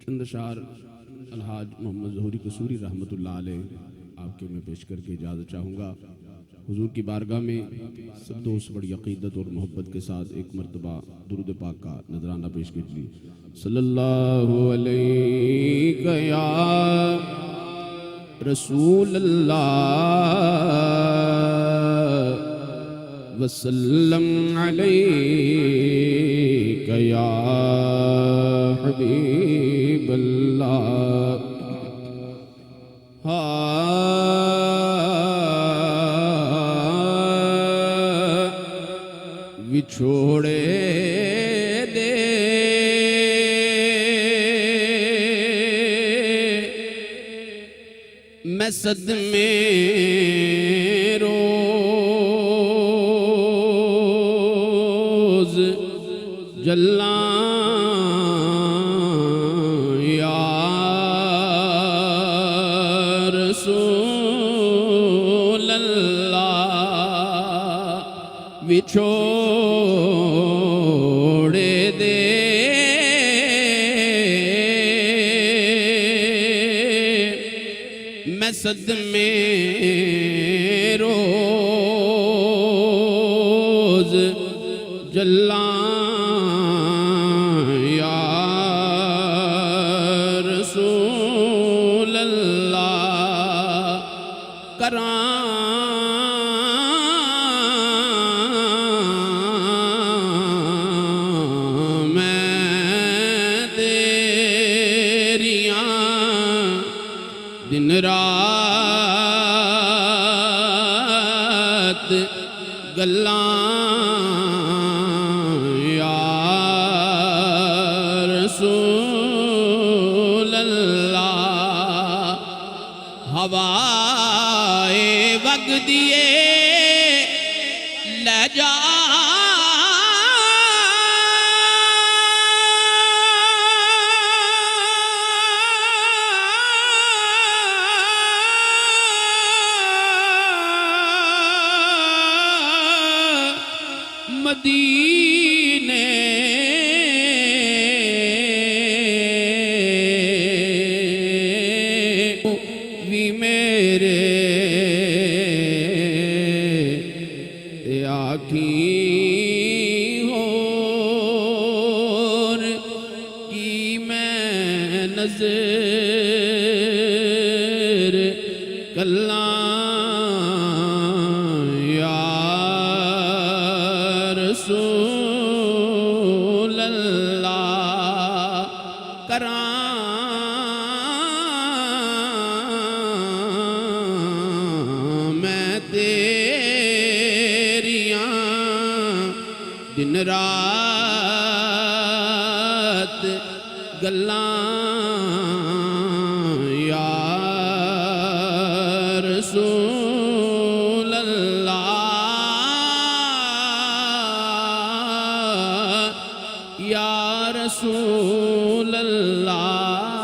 चंद अशार अलहाज मोहम्मद ज़हूरी कसूरी रहमतुल्लाह अलैह आपके मैं पेश करके इजाज़त चाहूँगा। हुजूर की बारगाह में सब दोस्त बड़ी अक़ीदत और मोहब्बत के साथ एक मरतबा दुरूद पाक का नजराना पेश कीजिए। सल्लल्लाहु अलैहि या रसूल अल्लाह वसल्लम अलैका या हबीब अल्लाह। विछोड़े दे मैं सदमे रोज जल्ला या रसूल अल्लाह। विछोड़े दे मैं सदमे रोज जल्ला या रसूल अल्लाह। करां मैं तेरियां दिन रात गल्लां या रसूल अल्लाह। हवाए वग दिए ले जा मदीने भी मेरे आखी होर की मैं नज़र कल्ला रसूल अल्लाह। करां मैं तेरियां दिन रात गल्लां या रसूल अल्लाह। या रसूल अल्लाह।